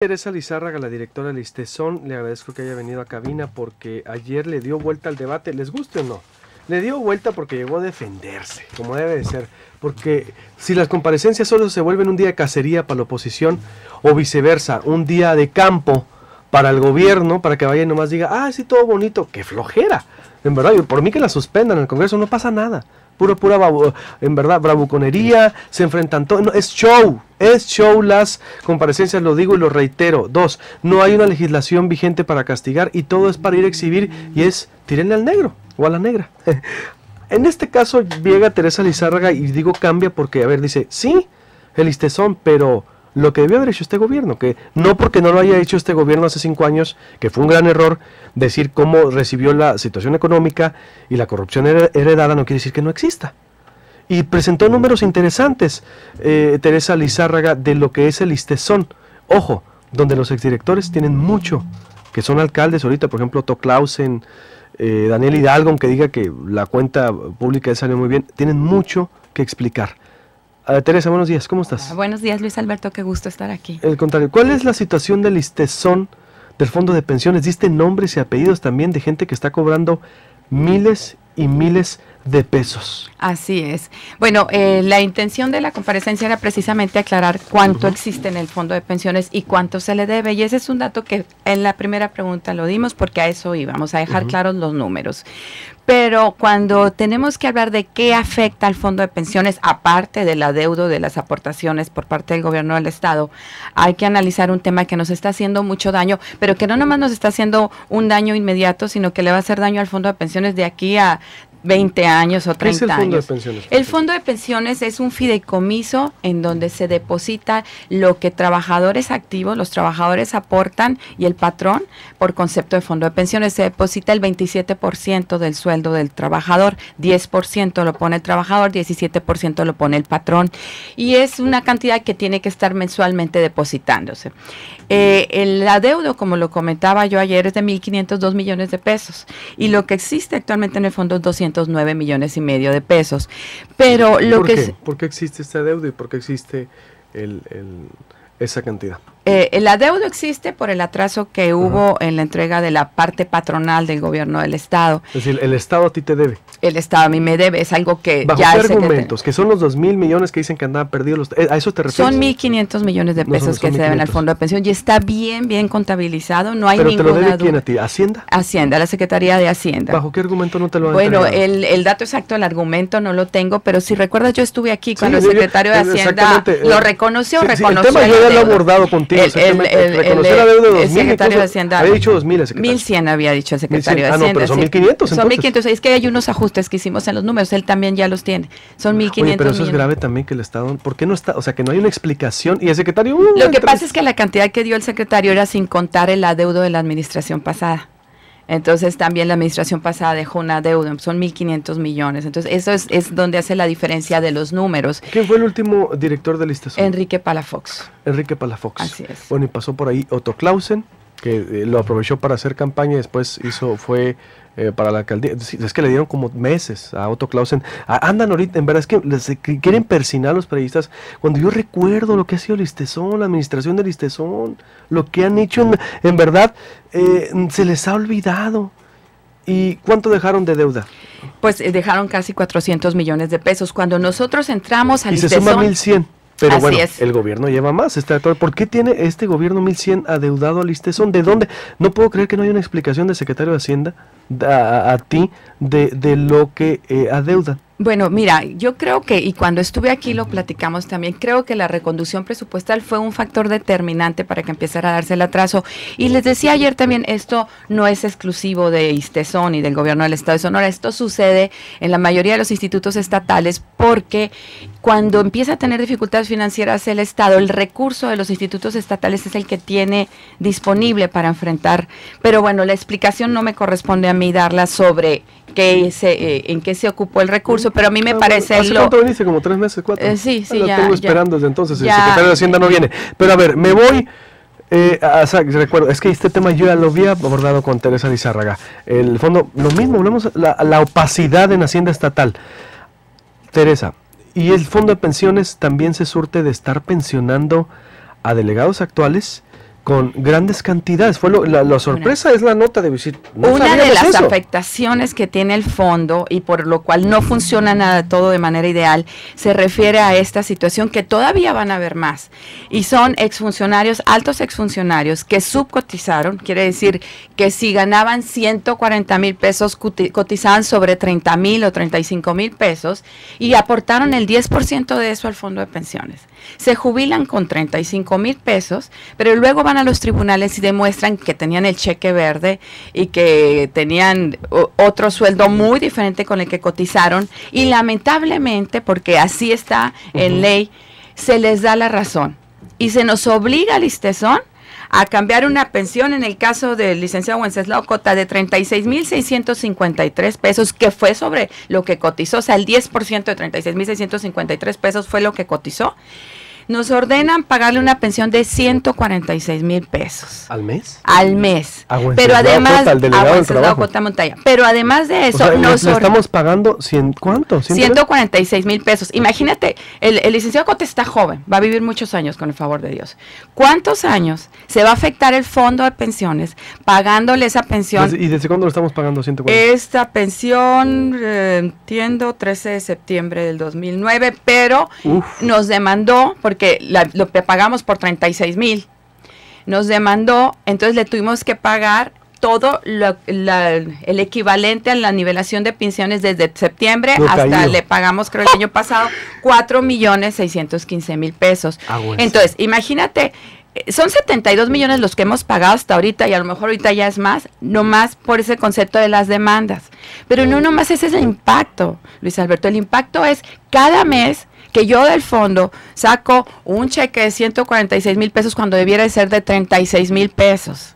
Teresa Lizárraga, la directora del ISTESON, le agradezco que haya venido a cabina porque ayer le dio vuelta al debate, les guste o no, le dio vuelta porque llegó a defenderse, como debe de ser, porque si las comparecencias solo se vuelven un día de cacería para la oposición o viceversa, un día de campo para el gobierno, para que vaya y nomás diga, ah, sí, todo bonito, qué flojera, en verdad, por mí que la suspendan en el Congreso, no pasa nada. En verdad, bravuconería, se enfrentan todos, no, es show las comparecencias, lo digo y lo reitero. 2, no hay una legislación vigente para castigar y todo es para ir a exhibir y es, tírenle al negro o a la negra. En este caso llega Teresa Lizárraga y digo cambia porque, a ver, dice, sí, el ISTESON, pero lo que debió haber hecho este gobierno, que no porque no lo haya hecho este gobierno hace 5 años, que fue un gran error, decir cómo recibió la situación económica y la corrupción heredada no quiere decir que no exista. Y presentó números interesantes, Teresa Lizárraga, de lo que es el ISTESON. Ojo, donde los exdirectores tienen mucho, que son alcaldes ahorita, por ejemplo, Otto Clausen, Daniel Hidalgo, aunque diga que la cuenta pública salió muy bien, tienen mucho que explicar. Teresa, buenos días, ¿cómo estás? Buenos días, Luis Alberto, qué gusto estar aquí. El contrario, ¿cuál es la situación del ISTESON, del fondo de pensiones? Diste nombres y apellidos también de gente que está cobrando miles y miles de pesos. Así es. Bueno, la intención de la comparecencia era precisamente aclarar cuánto existe en el fondo de pensiones y cuánto se le debe. Y ese es un dato que en la primera pregunta lo dimos porque a eso íbamos, a dejar claros los números. Pero cuando tenemos que hablar de qué afecta al fondo de pensiones, aparte del adeudo de las aportaciones por parte del gobierno del Estado, hay que analizar un tema que nos está haciendo mucho daño, pero que no nomás nos está haciendo un daño inmediato, sino que le va a hacer daño al fondo de pensiones de aquí a 20 años o 30 años. ¿Qué es el fondo de pensiones? El fondo de pensiones es un fideicomiso en donde se deposita lo que trabajadores activos, los trabajadores aportan y el patrón, por concepto de fondo de pensiones, se deposita el 27% del sueldo del trabajador, 10% lo pone el trabajador, 17% lo pone el patrón y es una cantidad que tiene que estar mensualmente depositándose. El adeudo, como lo comentaba yo ayer, es de 1.502 millones de pesos y lo que existe actualmente en el fondo es 209 millones y medio de pesos. Pero lo que ¿Por qué existe este adeudo y por qué existe esa cantidad? El adeudo existe por el atraso que hubo en la entrega de la parte patronal del gobierno del Estado. Es decir, el Estado a ti te debe. El Estado a mí me debe, es algo que ¿Bajo ya... qué argumentos? Que son los 2.000 millones que dicen que andaban perdidos. ¿A eso te refieres? Son 1.500 millones de pesos que se deben al fondo de pensión y está bien contabilizado, no hay ninguna duda. ¿Pero te lo debe quién a ti? ¿Hacienda? Hacienda, la Secretaría de Hacienda. ¿Bajo qué argumento no te lo han Bueno, entregado? el dato exacto del argumento no lo tengo, pero si recuerdas yo estuve aquí cuando el secretario de Hacienda lo reconoció, reconoció el tema yo ya lo he abordado contigo, reconocer la deuda de 2.000, el secretario de Hacienda había dicho 2.000 el secretario. 1.100 había dicho el secretario de no, Hacienda. pero son 1.500 entonces. Son 1.500, es que hay unos ajustes que hicimos en los números, él también ya los tiene. Son 1.500 Oye, pero eso es grave también que el Estado, ¿por qué no está? O sea, que no hay una explicación y el secretario... Lo que pasa es que la cantidad que dio el secretario era sin contar el adeudo de la administración pasada. Entonces también la administración pasada dejó un adeudo, son 1.500 millones. Entonces eso es donde hace la diferencia de los números. ¿Quién fue el último director del ISTESON? Enrique Palafox. Enrique Palafox. Así es. Bueno, y pasó por ahí Otto Clausen, que lo aprovechó para hacer campaña y después fue para la alcaldía. Es que le dieron como meses a Otto Clausen. Andan ahorita, en verdad es que quieren persinar a los periodistas. Cuando yo recuerdo lo que ha sido el ISTESON, la administración del ISTESON, lo que han hecho, en verdad, se les ha olvidado. ¿Y cuánto dejaron de deuda? Pues dejaron casi 400 millones de pesos. Cuando nosotros entramos al ISTESON... Y se suma 1.100. Pero así bueno, el gobierno lleva más. ¿Por qué tiene este gobierno 1.100 adeudado al ISTESON? ¿De dónde? No puedo creer que no haya una explicación del secretario de Hacienda a ti de lo que adeudan. Bueno, mira, yo creo que, y cuando estuve aquí lo platicamos también, creo que la reconducción presupuestal fue un factor determinante para que empezara a darse el atraso. Y les decía ayer también, esto no es exclusivo de ISTESON y del gobierno del Estado de Sonora, esto sucede en la mayoría de los institutos estatales porque cuando empieza a tener dificultades financieras el Estado, el recurso de los institutos estatales es el que tiene disponible para enfrentar. Pero bueno, la explicación no me corresponde a mí darla sobre en qué se ocupó el recurso, pero a mí me parece... ¿Hace cuánto viniste? ¿Como 3 meses, 4? Sí, lo ya. tengo esperando desde entonces, ya, el secretario de Hacienda no viene. Pero a ver, me voy... recuerdo, es que este tema yo ya lo había abordado con Teresa Lizárraga. El fondo, lo mismo, hablamos la opacidad en Hacienda Estatal. Teresa, y el fondo de pensiones también se surte de estar pensionando a delegados actuales con grandes cantidades. Fue la sorpresa es la nota de visita. Una de las afectaciones que tiene el fondo y por lo cual no funciona nada todo de manera ideal se refiere a esta situación que todavía van a haber más. Y son exfuncionarios, altos exfuncionarios que subcotizaron, quiere decir que si ganaban 140,000 pesos, cotizaban sobre 30,000 o 35,000 pesos y aportaron el 10% de eso al fondo de pensiones. Se jubilan con 35,000 pesos, pero luego van a los tribunales y demuestran que tenían el cheque verde y que tenían otro sueldo muy diferente con el que cotizaron y lamentablemente, porque así está en ley, se les da la razón y se nos obliga al ISSSTESON a cambiar una pensión, en el caso del licenciado Wenceslao Cota, de 36,653 pesos, que fue sobre lo que cotizó, o sea, el 10% de 36,653 pesos fue lo que cotizó. Nos ordenan pagarle una pensión de 146,000 pesos. ¿Al mes? Al mes. Pero además, Cota Montoya. Pero además de eso, o sea, nos estamos pagando ¿cuánto? 146,000 pesos. Imagínate, el licenciado Cota está joven, va a vivir muchos años con el favor de Dios. ¿Cuántos años se va a afectar el fondo de pensiones pagándole esa pensión? ¿Y desde cuándo lo estamos pagando 146? Esta pensión, entiendo, 13 de septiembre del 2009, pero nos demandó, porque lo pagamos por 36,000, nos demandó, entonces le tuvimos que pagar todo el equivalente a la nivelación de pensiones desde septiembre hasta le pagamos, creo el año pasado, 4,615,000 pesos. Entonces, imagínate, son 72 millones los que hemos pagado hasta ahorita y a lo mejor ahorita ya es más, nomás por ese concepto de las demandas. Pero no nomás ese es el impacto, Luis Alberto, el impacto es cada mes que yo del fondo saco un cheque de 146,000 pesos cuando debiera de ser de 36,000 pesos.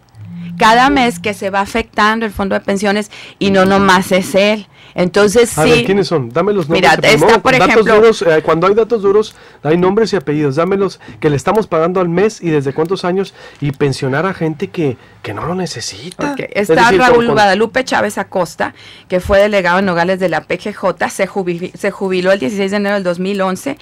Cada mes que se va afectando el fondo de pensiones y no nomás es él. Entonces, a ver, ¿quiénes son? Dame los nombres. Mira, está, por ejemplo, duros, cuando hay datos duros, hay nombres y apellidos. Dámelos, que le estamos pagando al mes y desde cuántos años, y pensionar a gente que no lo necesita. Okay. Está decir, Raúl Guadalupe Chávez Acosta, que fue delegado en Nogales de la PGJ, se jubiló el 16 de enero del 2011.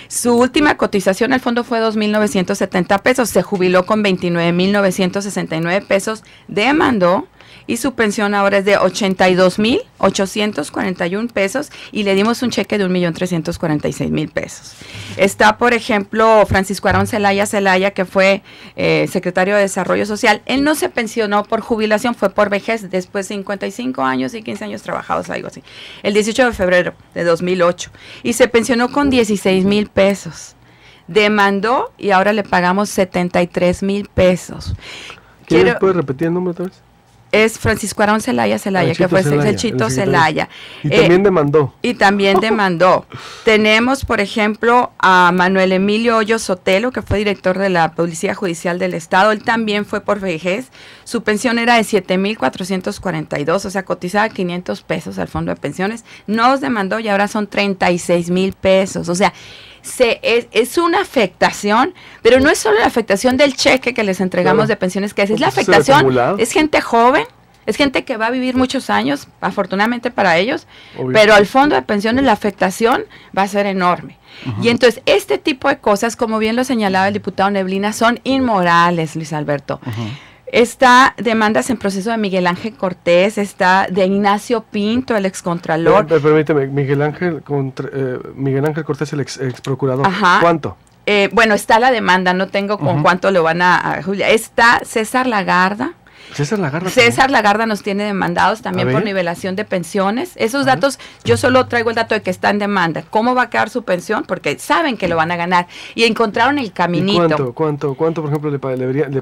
Su última cotización al fondo fue 2,970 pesos, se jubiló con 29,969 pesos, demandó y su pensión ahora es de 82,841 pesos y le dimos un cheque de 1,346,000 pesos. Está, por ejemplo, Francisco Aarón Zelaya, que fue secretario de Desarrollo Social. Él no se pensionó por jubilación, fue por vejez, después de 55 años y 15 años trabajados, algo así. El 18 de febrero de 2008. Y se pensionó con 16,000 pesos. Demandó y ahora le pagamos 73,000 pesos. ¿Puedes repetir el nombre otra vez? Es Francisco Aarón Zelaya, que fue el Chito Zelaya. Y también demandó. Y también demandó. Tenemos, por ejemplo, a Manuel Emilio Hoyos Sotelo, que fue director de la Policía Judicial del Estado. Él también fue por vejez. Su pensión era de 7,442, o sea, cotizaba 500 pesos al fondo de pensiones. Nos demandó y ahora son 36,000 pesos. O sea, es una afectación, pero no es solo la afectación del cheque que les entregamos de pensiones, que es la afectación, es gente joven, es gente que va a vivir muchos años, afortunadamente para ellos, pero al fondo de pensiones la afectación va a ser enorme. Y entonces, este tipo de cosas, como bien lo señalaba el diputado Neblina, son inmorales, Luis Alberto. Está demandas en proceso de Miguel Ángel Cortés, está de Ignacio Pinto, el excontralor. Permíteme, Miguel Ángel Cortés, el ex procurador. ¿Cuánto? Bueno, está la demanda, no tengo con cuánto lo van a Julia. Está César Lagarda. César Lagarda nos tiene demandados también por nivelación de pensiones. Esos datos, yo solo traigo el dato de que está en demanda. ¿Cómo va a quedar su pensión? Porque saben que lo van a ganar. Y encontraron el caminito. ¿Cuánto por ejemplo, le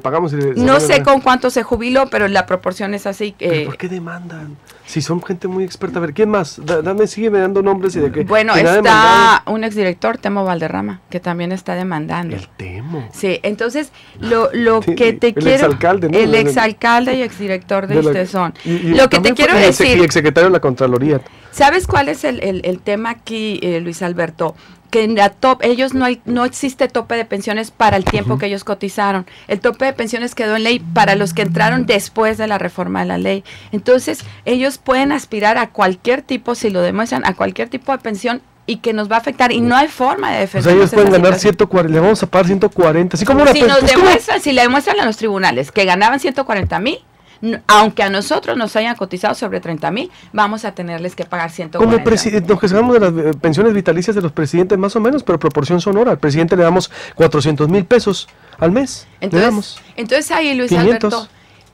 pagamos? No sé con cuánto se jubiló, pero la proporción es así. ¿Pero por qué demandan? Si son gente muy experta. A ver, ¿quién más? Sígueme dando nombres y de qué. Bueno, está un exdirector, Temo Valderrama, que también está demandando. ¿El Temo? Sí, entonces, lo que te quiero... El exalcalde, ¿no? El exalcalde y exdirector de ISSSTESON. Lo que te quiero decir... Y exsecretario de la Contraloría. ¿Sabes cuál es el tema aquí, Luis Alberto? Que en la ellos no existe tope de pensiones para el tiempo que ellos cotizaron. El tope de pensiones quedó en ley para los que entraron después de la reforma de la ley. Entonces, ellos pueden aspirar a cualquier tipo, si lo demuestran, a cualquier tipo de pensión y que nos va a afectar y no hay forma de O defender. sea, ellos pueden ganar 140, le vamos a pagar 140, así como una... Si nos demuestran, si le demuestran a los tribunales que ganaban 140,000, aunque a nosotros nos hayan cotizado sobre 30,000, vamos a tenerles que pagar 140. Como nos quejamos de las pensiones vitalicias de los presidentes más o menos, pero proporción sonora. Al presidente le damos 400,000 pesos al mes. Entonces ahí, Luis 500. Alberto,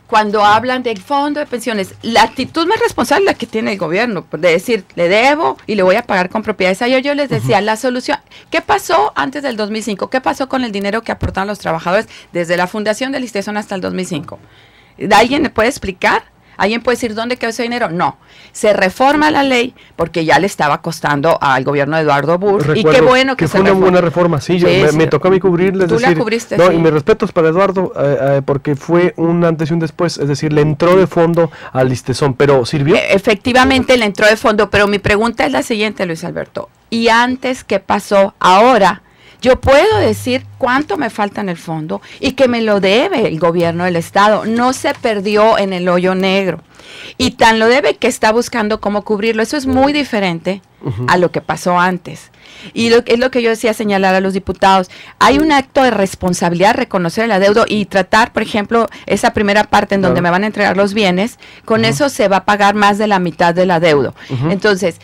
cuando hablan del fondo de pensiones, la actitud más responsable es la que tiene el gobierno, de decir, le debo y le voy a pagar con propiedades. Ayer yo les decía, la solución, ¿qué pasó antes del 2005? ¿Qué pasó con el dinero que aportaron los trabajadores desde la fundación del ISTESON hasta el 2005? ¿Alguien me puede explicar? ¿Alguien puede decir dónde quedó ese dinero? No. Se reforma la ley porque ya le estaba costando al gobierno de Eduardo Bush. Y qué bueno que fue una buena reforma. Sí, me tocó a mí cubrirles. Tú la cubriste, no, sí. Y mis respetos para Eduardo porque fue un antes y un después. Es decir, le entró de fondo al ISTESON, pero ¿sirvió? Efectivamente le entró de fondo, pero mi pregunta es la siguiente, Luis Alberto. ¿Y antes qué pasó? Ahora yo puedo decir cuánto me falta en el fondo y que me lo debe el gobierno del estado. No se perdió en el hoyo negro. Y tan lo debe que está buscando cómo cubrirlo. Eso es muy diferente a lo que pasó antes. Y es lo que yo decía, señalar a los diputados. Hay un acto de responsabilidad, reconocer el adeudo y tratar, por ejemplo, esa primera parte en donde me van a entregar los bienes. Con eso se va a pagar más de la mitad del adeudo. Entonces,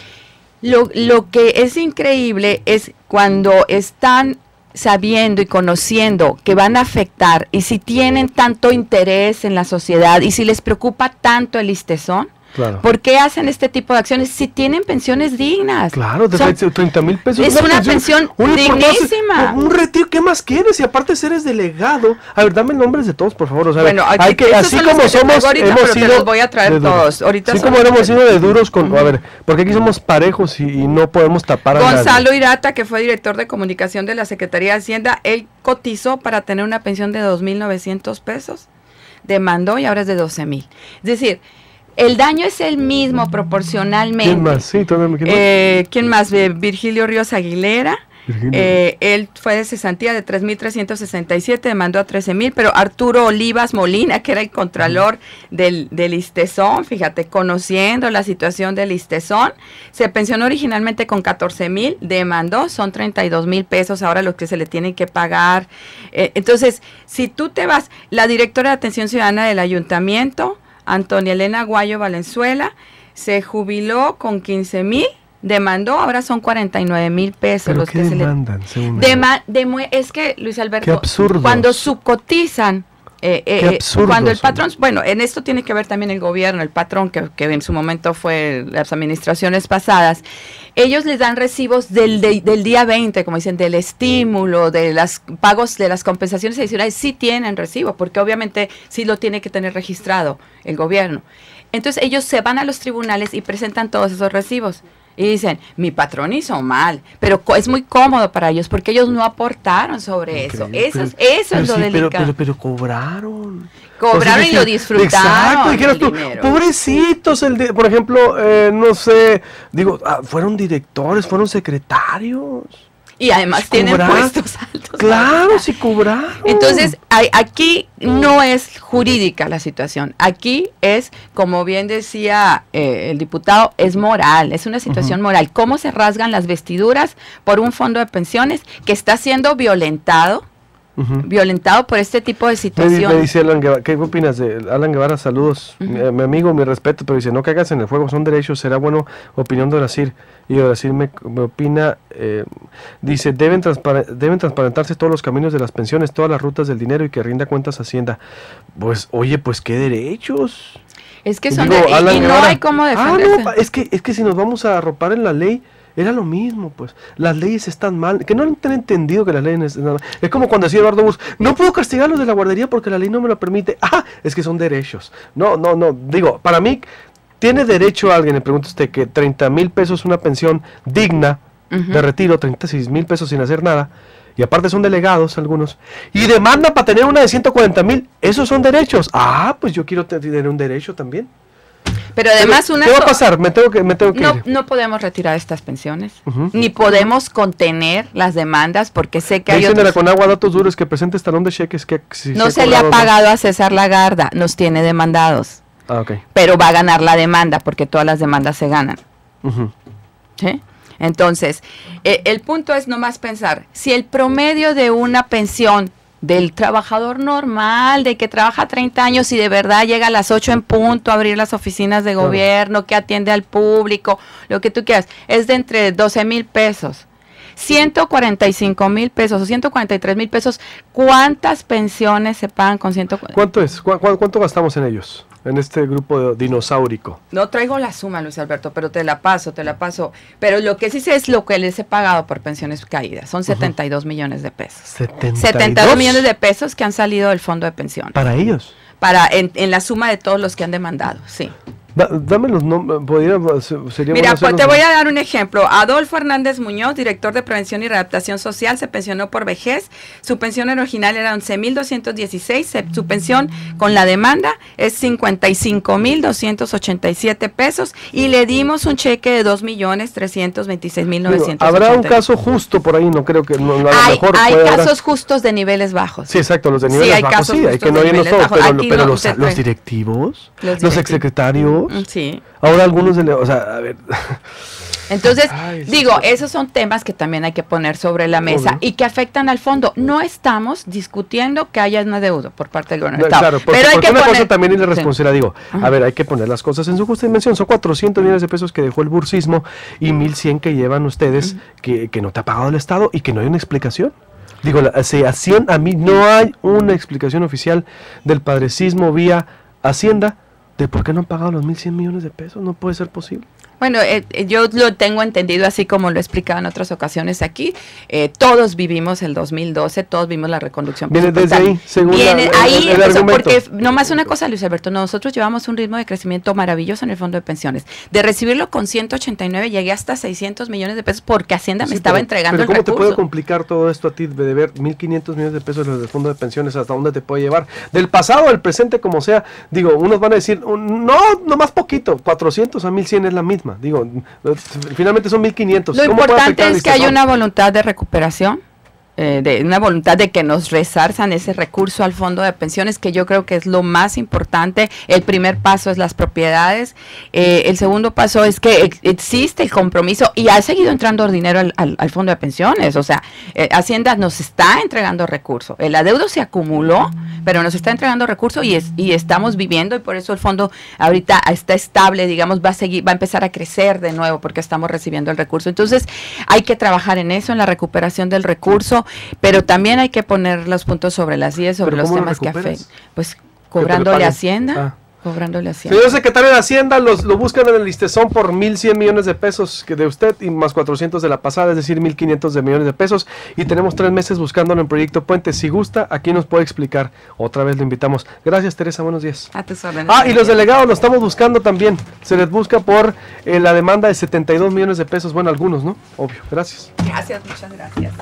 lo que es increíble es cuando están sabiendo y conociendo que van a afectar y si tienen tanto interés en la sociedad y si les preocupa tanto el ISTESON, claro. ¿Por qué hacen este tipo de acciones si tienen pensiones dignas? Claro, de 30,000 pesos. Es una pensión dignísima. Un retiro, ¿qué más quieres? Y aparte eres delegado. A ver, dame nombres de todos, por favor. O sea, bueno, hay que, así como somos, ahorita, hemos sido los voy a traer todos. Ahorita así como hemos sido de duros con, a ver, porque aquí somos parejos y no podemos tapar a Gonzalo Irata, que fue director de comunicación de la Secretaría de Hacienda, él cotizó para tener una pensión de 2,900 pesos, demandó y ahora es de 12,000. Es decir, el daño es el mismo proporcionalmente. ¿Quién más? Sí, ¿quién más? Virgilio Ríos Aguilera. Él fue de cesantía de 3,367, demandó a 13,000, pero Arturo Olivas Molina, que era el contralor del ISTESON, fíjate, conociendo la situación del ISTESON, se pensionó originalmente con 14,000, demandó, son 32,000 pesos ahora los que se le tienen que pagar. Entonces, si tú te vas, la directora de Atención Ciudadana del Ayuntamiento, Antonia Elena Guayo Valenzuela, se jubiló con 15,000, demandó, ahora son 49,000 pesos. ¿Pero los qué que demandan? Es que, Luis Alberto, absurdos. Cuando subcotizan, cuando el patrón, bueno, en esto tiene que ver también el gobierno, el patrón que en su momento fue las administraciones pasadas, ellos les dan recibos del día 20, como dicen, del estímulo, de los pagos, de las compensaciones adicionales, sí tienen recibo, porque obviamente sí lo tiene que tener registrado el gobierno. Entonces ellos se van a los tribunales y presentan todos esos recibos. Y dicen, mi patrón hizo mal, pero es muy cómodo para ellos porque ellos no aportaron sobre eso. Eso es lo delicado. Pero cobraron. Cobraron y lo disfrutaron. Exacto, dijeras tú, pobrecitos, por ejemplo, no sé, digo, fueron directores, fueron secretarios. Y además tienen puestos altos. Claro, sí cobraron. Entonces, aquí no es jurídica la situación. Aquí es, como bien decía el diputado, es moral. Es una situación moral. ¿Cómo se rasgan las vestiduras por un fondo de pensiones que está siendo violentado? Violentado por este tipo de situación. Me dice Alan Guevara, ¿qué opinas de Alan Guevara? Saludos, mi amigo, mi respeto, pero dice, no caigas en el fuego, son derechos, será bueno, opinión de Brasil. Y Brasil me opina, dice, deben transparentarse todos los caminos de las pensiones, todas las rutas del dinero y que rinda cuentas Hacienda. Pues, oye, pues, ¿qué derechos? Es que son y no hay cómo defenderse. No, es que si nos vamos a arropar en la ley, era lo mismo, pues. Las leyes están mal. Que no han entendido que las leyes están mal. Es como cuando decía Eduardo Bush, no puedo castigar a los de la guardería porque la ley no me lo permite. Es que son derechos. No. Digo, para mí, ¿tiene derecho alguien, le pregunta usted, que 30,000 pesos una pensión digna de retiro, 36,000 pesos sin hacer nada? Y aparte son delegados algunos. Y demanda para tener una de 140,000. Esos son derechos. Pues yo quiero tener un derecho también. Pero además ¿qué va a pasar? Me tengo que ir. No podemos retirar estas pensiones, ni podemos contener las demandas, porque sé que hay otros... con agua datos duros que presentes talón de cheques que si no se le ha pagado a César Lagarda, nos tiene demandados. Okay. Pero va a ganar la demanda porque todas las demandas se ganan. ¿Sí? Entonces, el punto es nomás pensar, si el promedio de una pensión del trabajador normal, de que trabaja 30 años y de verdad llega a las 8 en punto a abrir las oficinas de gobierno, que atiende al público, lo que tú quieras, es de entre 12,000 pesos. 145,000 pesos o 143,000 pesos, ¿cuántas pensiones se pagan con 140? ¿Cuánto es? ¿Cuánto gastamos en ellos? En este grupo dinosaurico. No traigo la suma, Luis Alberto, pero te la paso. Pero lo que sí sé es lo que les he pagado por pensiones caídas. Son 72 millones de pesos. 72 millones de pesos que han salido del fondo de pensiones. ¿Para ellos? En la suma de todos los que han demandado, sí. Dame los nombres. Mira, pues te voy a dar un ejemplo. Adolfo Hernández Muñoz, director de Prevención y Readaptación Social, se pensionó por vejez. Su pensión original era 11,216. Su pensión con la demanda es 55,287 pesos. Y le dimos un cheque de 2,326,980. Habrá un caso justo por ahí, no creo que. No, a lo mejor hay casos justos de niveles bajos. Sí, exacto, los de niveles bajos. Sí, hay que no irnos todos. Pero los directivos, los exsecretarios. Sí. Ahora algunos o sea, a ver. Entonces, esos son temas que también hay que poner sobre la mesa y que afectan al fondo. No estamos discutiendo que haya una deuda por parte del gobierno. Claro, pero hay que una cosa también es la responsabilidad. Digo, a ver, hay que poner las cosas en su justa dimensión. Son 400 millones de pesos que dejó el bursismo y 1,100 que llevan ustedes que no te ha pagado el Estado y que no hay una explicación. Digo, a mí no hay una explicación oficial del padrecismo vía Hacienda de por qué no han pagado los 1,100 millones de pesos. No puede ser posible. Bueno, yo lo tengo entendido así como lo he explicado en otras ocasiones aquí. Todos vivimos el 2012, todos vimos la reconducción. Viene desde ahí, según ahí empezó, porque nomás una cosa, Luis Alberto, nosotros llevamos un ritmo de crecimiento maravilloso en el fondo de pensiones. De recibirlo con 189 llegué hasta 600 millones de pesos porque Hacienda me estaba entregando el recurso. ¿Cómo te puede complicar todo esto a ti de ver 1,500 millones de pesos del fondo de pensiones? ¿Hasta dónde te puede llevar? Del pasado al presente, como sea. Digo, unos van a decir, no más poquito, 400 a 1,100 es la misma. Digo, finalmente son 1,500. Lo importante es que haya una voluntad de recuperación, de una voluntad de que nos resarzan ese recurso al fondo de pensiones, que yo creo que es lo más importante. El primer paso es las propiedades, el segundo paso es que existe el compromiso y ha seguido entrando dinero al fondo de pensiones. O sea, Hacienda nos está entregando recursos, el adeudo se acumuló, pero nos está entregando recursos y estamos viviendo, y por eso el fondo ahorita está estable, digamos, va a empezar a crecer de nuevo porque estamos recibiendo el recurso. Entonces hay que trabajar en eso, en la recuperación del recurso, pero también hay que poner los puntos sobre las IES, sobre los temas que afectan. Pues cobrándole a Hacienda. Cobrándole a Hacienda. Señor secretario de Hacienda, lo buscan en el listezón por 1,100 millones de pesos que de usted y más 400 de la pasada, es decir, 1,500 de millones de pesos. Y tenemos 3 meses buscándolo en Proyecto Puente. Si gusta, aquí nos puede explicar. Otra vez le invitamos. Gracias, Teresa. Buenos días. A tus órdenes. Y los delegados lo estamos buscando también. Se les busca por la demanda de 72 millones de pesos. Bueno, algunos, ¿no? Obvio. Gracias. Gracias, muchas gracias.